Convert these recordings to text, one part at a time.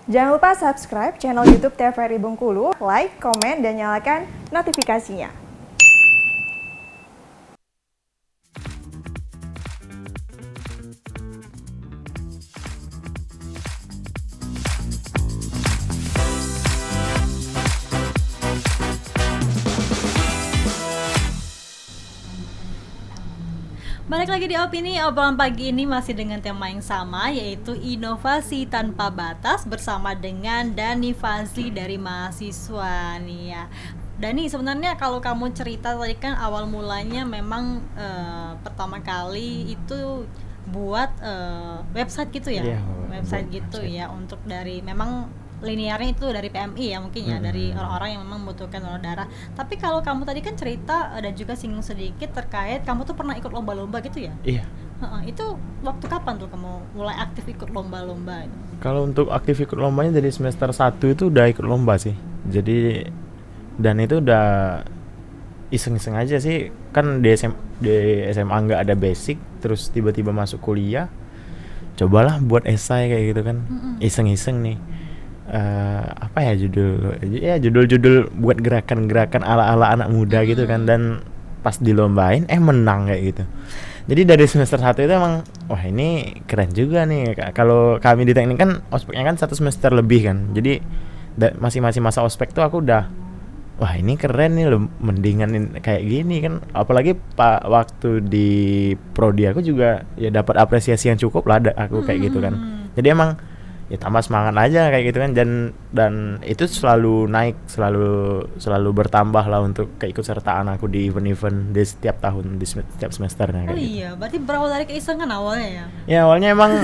Jangan lupa subscribe channel YouTube TVRI Bengkulu, like, komen, dan nyalakan notifikasinya. Balik lagi di Opini, obrolan pagi ini masih dengan tema yang sama, yaitu inovasi tanpa batas bersama dengan Dani Fazli dari mahasiswa nih ya. Dani, sebenarnya kalau kamu cerita tadi kan awal mulanya memang pertama kali itu buat website gitu ya, website gitu ya, untuk dari memang linearnya itu dari PMI ya mungkin ya, dari orang-orang yang memang membutuhkan donor darah. Tapi kalau kamu tadi kan cerita dan juga singgung sedikit terkait kamu tuh pernah ikut lomba-lomba gitu ya? Iya. Itu waktu kapan tuh kamu mulai aktif ikut lomba-lomba? Kalau untuk aktif ikut lombanya dari semester 1 itu udah ikut lomba sih. Jadi dan itu udah iseng-iseng aja sih. Kan di SMA nggak ada basic, terus tiba-tiba masuk kuliah. Cobalah buat esai kayak gitu kan. Iseng-iseng nih. Apa ya judul-judul buat gerakan-gerakan ala-ala anak muda gitu kan, dan pas dilombain menang kayak gitu. Jadi dari semester 1 itu emang wah ini keren juga nih. Kalau kami di teknik kan ospeknya kan 1 semester lebih kan. Jadi masih masa ospek tuh aku udah wah ini keren nih loh, mendingan kayak gini kan. Apalagi waktu di prodi aku juga ya dapat apresiasi yang cukup lah aku kayak gitu kan. Jadi emang ya tambah semangat aja kayak gitu kan, dan itu selalu naik, selalu bertambah lah untuk keikutsertaan aku di event-event di setiap tahun, di setiap semesternya kayak gitu. Iya, berarti berawal dari keisengan awalnya ya? Ya awalnya emang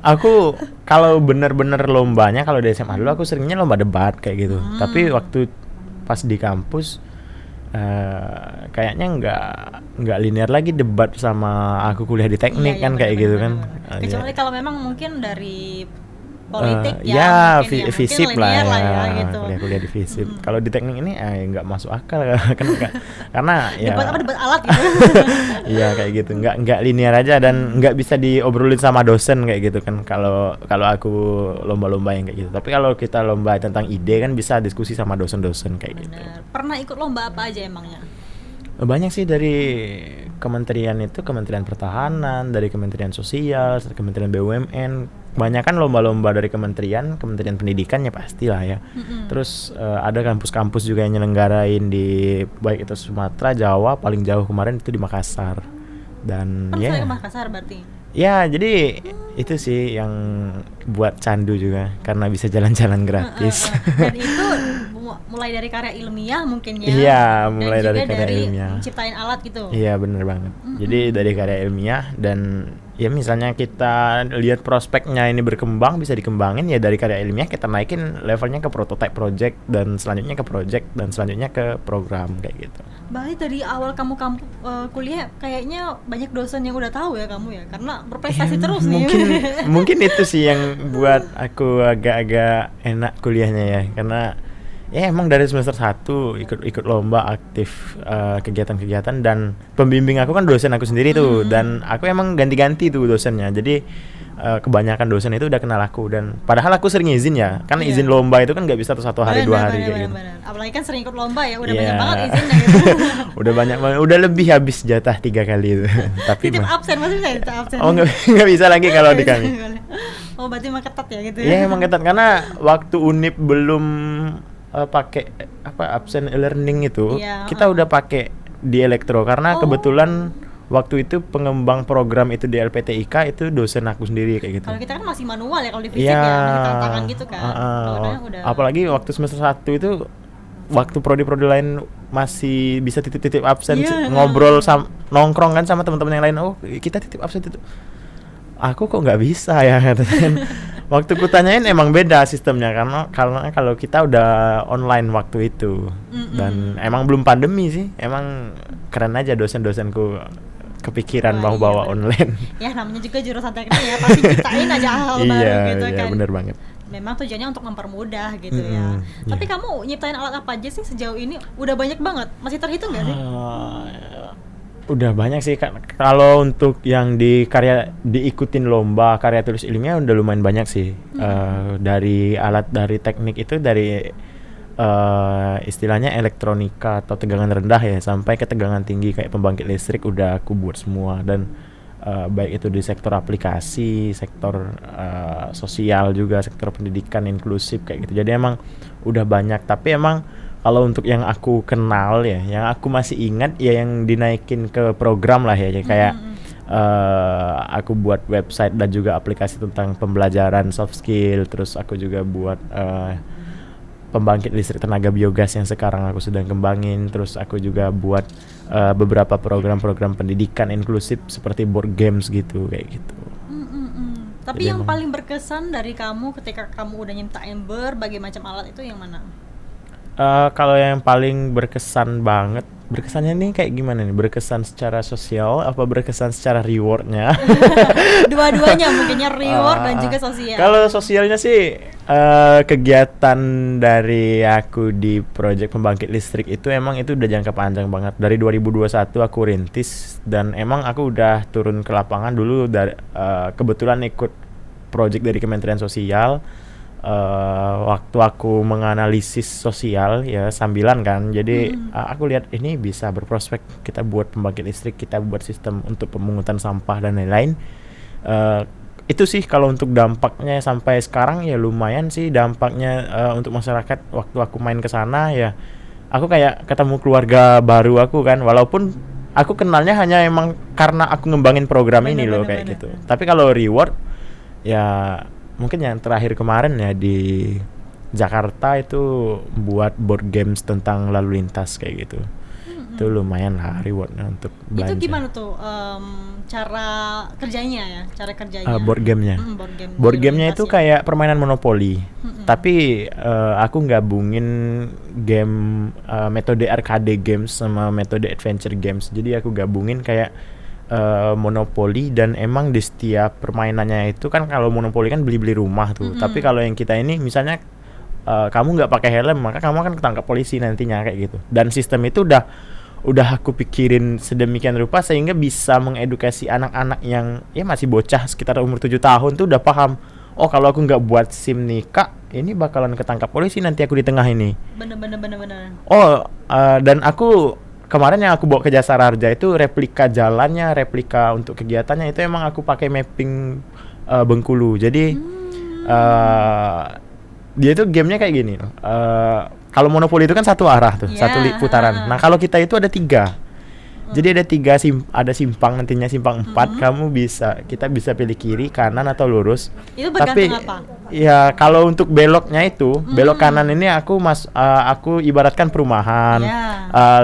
aku kalau bener-bener lombanya kalau di SMA dulu aku seringnya lomba debat kayak gitu. Tapi waktu pas di kampus kayaknya nggak linear lagi debat sama aku kuliah di teknik kan, kayak gitu kan. Kecuali kalau memang mungkin dari politik FISIP lah ya, gitu. kuliah di FISIP. Kalau di teknik ini nggak masuk akal kan, karena ya debat alat gitu. Iya kayak gitu, nggak linear aja dan nggak bisa diobrolin sama dosen kayak gitu kan. Kalau aku lomba-lomba yang kayak gitu. Tapi kalau kita lomba tentang ide kan bisa diskusi sama dosen-dosen kayak gitu. Pernah ikut lomba apa aja emangnya? Banyak sih, dari kementerian itu, Kementerian Pertahanan, dari Kementerian Sosial, Kementerian BUMN. Banyak kan lomba-lomba dari Kementerian Pendidikan ya pastilah ya. Terus ada kampus-kampus juga yang nyelenggarain di baik itu Sumatera, Jawa, paling jauh kemarin itu di Makassar. Dan ya ke Makassar berarti. Ya, jadi itu sih yang buat candu juga karena bisa jalan-jalan gratis. Dan itu mulai dari karya ilmiah mungkin ya. Iya, mulai dan dari juga karya dari ilmiah. Ciptain alat gitu. Iya, bener banget. Jadi dari karya ilmiah, dan ya misalnya kita lihat prospeknya ini berkembang, bisa dikembangin ya dari karya ilmiah kita naikin levelnya ke prototype project, dan selanjutnya ke project, dan selanjutnya ke program kayak gitu. Berarti dari awal kamu kuliah kayaknya banyak dosen yang udah tahu ya kamu ya, karena berprestasi terus nih. Mungkin itu sih yang buat aku agak-agak enak kuliahnya ya, karena ya emang dari semester 1 ikut lomba, aktif kegiatan-kegiatan, dan pembimbing aku kan dosen aku sendiri tuh, dan aku emang ganti-ganti tuh dosennya. Jadi kebanyakan dosen itu udah kenal aku, dan padahal aku sering izin ya, kan izin lomba itu kan nggak bisa tuh 1 hari 2 hari kayak gitu. Apalagi kan sering ikut lomba ya, udah banyak banget izinnya gitu. Udah banyak banget, udah lebih habis jatah 3 kali itu. Tapi titip absen, masih bisa titip absen? Oh nggak bisa lagi kalau di kami. Oh berarti emang ketat ya gitu ya? Iya emang ketat, karena waktu Unip belum pakai absen e-learning itu, kita udah pakai di elektro, karena kebetulan waktu itu pengembang program itu di LPTIK itu dosen aku sendiri kayak gitu. Kalau kita kan masih manual ya, kalau di fisik ya tantangan gitu kan. Udah. Apalagi waktu semester 1 itu, waktu prodi-prodi lain masih bisa titip-titip absen, ngobrol nongkrong kan sama teman-teman yang lain, oh kita titip absen itu. Aku kok nggak bisa ya katanya. Waktu ku tanyain emang beda sistemnya, karena kalau kita udah online waktu itu, dan emang belum pandemi sih, emang keren aja dosen-dosenku kepikiran mau bawa online. Ya namanya juga jurusan teknik ya, pasti ciptain aja hal baru gitu kan. Iya bener banget. Memang tujuannya untuk mempermudah gitu ya. Tapi kamu nyiptain alat apa aja sih sejauh ini? Udah banyak banget, masih terhitung nggak sih? Udah banyak sih kan. Kalau untuk yang diikutin lomba karya tulis ilmiah udah lumayan banyak sih. Dari alat, dari teknik itu, dari istilahnya elektronika atau tegangan rendah ya sampai ke tegangan tinggi kayak pembangkit listrik udah aku buat semua. Dan baik itu di sektor aplikasi, sektor sosial juga, sektor pendidikan inklusif kayak gitu. Jadi emang udah banyak, tapi emang kalau untuk yang aku kenal ya, yang aku masih ingat ya yang dinaikin ke program lah ya, kayak aku buat website dan juga aplikasi tentang pembelajaran soft skill. Terus aku juga buat pembangkit listrik tenaga biogas yang sekarang aku sedang kembangin. Terus aku juga buat beberapa program-program pendidikan inklusif seperti board games gitu, kayak gitu. Tapi Jadi yang emang paling berkesan dari kamu ketika kamu udah nyiptain berbagai macam alat itu yang mana? Kalau yang paling berkesan banget, berkesannya nih kayak gimana nih? Berkesan secara sosial apa berkesan secara rewardnya? Dua-duanya mungkinnya reward dan juga sosial. Kalau sosialnya sih kegiatan dari aku di proyek pembangkit listrik itu emang itu udah jangka panjang banget. Dari 2021 aku rintis dan emang aku udah turun ke lapangan dulu dari kebetulan ikut proyek dari Kementerian Sosial. Waktu aku menganalisis sosial ya sambilan kan, jadi aku lihat ini bisa berprospek, kita buat pembangkit listrik, kita buat sistem untuk pemungutan sampah dan lain-lain. Itu sih kalau untuk dampaknya sampai sekarang ya lumayan sih dampaknya untuk masyarakat. Waktu aku main ke sana ya aku kayak ketemu keluarga baru aku kan, walaupun aku kenalnya hanya emang karena aku ngembangin program ini loh kayak gitu. Tapi kalau reward ya mungkin yang terakhir kemarin ya di Jakarta itu buat board games tentang lalu lintas kayak gitu. Itu lumayan lah rewardnya untuk belanja. Itu gimana tuh cara kerjanya ya? Cara kerjanya? Board gamenya. Board gamenya itu kayak permainan monopoli. Tapi aku gabungin game metode arcade games sama metode adventure games. Jadi aku gabungin kayak monopoli, dan emang di setiap permainannya itu kan kalau monopoli kan beli-beli rumah tuh. Tapi kalau yang kita ini misalnya kamu nggak pakai helm maka kamu akan ketangkap polisi nantinya kayak gitu. Dan sistem itu udah aku pikirin sedemikian rupa sehingga bisa mengedukasi anak-anak yang ya masih bocah sekitar umur 7 tahun tuh udah paham. Oh kalau aku nggak buat SIM nih kak, ini bakalan ketangkap polisi nanti aku di tengah ini. Bener. Oh dan aku kemarin yang aku bawa ke Jasara Harja itu replika jalannya, replika untuk kegiatannya itu emang aku pakai mapping Bengkulu. Jadi dia itu gamenya kayak gini. Kalau monopoli itu kan satu arah tuh, satu putaran. Nah kalau kita itu ada 3. Jadi ada 3 ada simpang, nantinya simpang 4. Kita bisa pilih kiri, kanan atau lurus. Itu bergantung apa? Ya kalau untuk beloknya itu, belok kanan ini aku ibaratkan perumahan.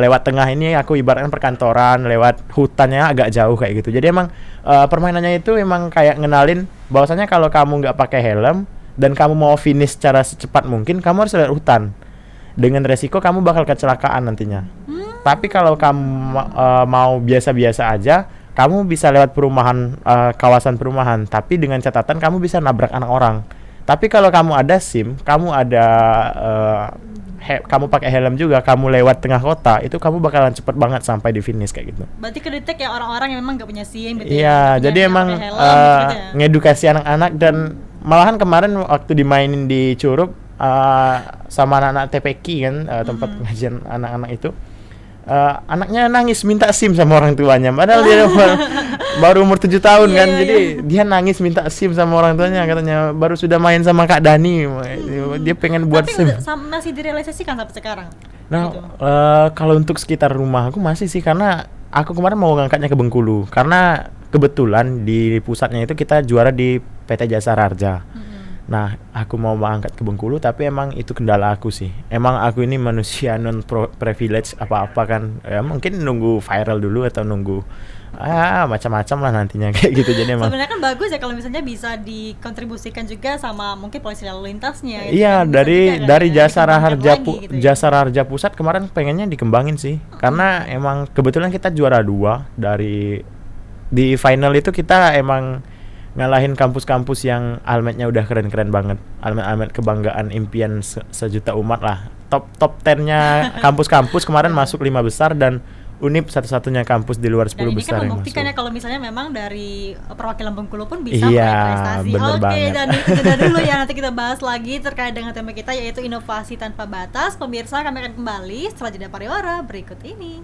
Lewat tengah ini aku ibaratkan perkantoran, lewat hutannya agak jauh kayak gitu. Jadi emang permainannya itu emang kayak ngenalin bahwasanya kalau kamu nggak pakai helm dan kamu mau finish secara secepat mungkin, kamu harus lewat hutan. Dengan resiko kamu bakal kecelakaan nantinya. Tapi kalau kamu mau biasa-biasa aja, kamu bisa lewat perumahan, kawasan perumahan. Tapi dengan catatan kamu bisa nabrak anak orang. Tapi kalau kamu ada SIM, kamu kamu pakai helm juga, kamu lewat tengah kota, itu kamu bakalan cepet banget sampai di finish kayak gitu. Berarti kedetek ya orang-orang yang memang nggak punya SIM gitu. Iya, jadi emang ngedukasi anak-anak. Dan malahan kemarin waktu dimainin di Curup sama anak-anak TPQ kan, tempat pengajian anak-anak itu, anaknya nangis minta SIM sama orang tuanya, padahal dia baru umur 7 tahun kan. Jadi dia nangis minta SIM sama orang tuanya, katanya baru sudah main sama Kak Dani, dia pengen buat tapi SIM. masih direalisasikan sampai sekarang? Nah gitu. kalau untuk sekitar rumah aku masih sih, karena aku kemarin mau ngangkatnya ke Bengkulu karena kebetulan di pusatnya itu kita juara di PT Jasara Harja. Nah, aku mau angkat ke Bengkulu, tapi emang itu kendala aku sih. Emang aku ini manusia non privilege apa-apa kan. Ya mungkin nunggu viral dulu atau nunggu macam-macam lah nantinya kayak gitu. Jadi emang sebenarnya kan bagus ya kalau misalnya bisa dikontribusikan juga sama mungkin polisi lalu lintasnya. Iya, kan? dari Jasara Harja gitu Jasara Harja Pusat kemarin pengennya dikembangin sih. Karena emang kebetulan kita juara 2 di final itu. Kita emang ngalahin kampus-kampus yang almetnya udah keren-keren banget. Almet kebanggaan impian sejuta umat lah. Top 10-nya kampus-kampus kemarin masuk 5 besar, dan Unip satu-satunya kampus di luar 10 Dan ini besar kan yang membuktikan ya masuk. kalau misalnya memang dari perwakilan Bengkulu pun bisa Iya, meraih prestasi. bener Oke, banget. dan itu sudah dulu ya. Nanti kita bahas lagi terkait dengan tema kita yaitu inovasi tanpa batas. Pemirsa, kami akan kembali setelah jeda pariwara berikut ini.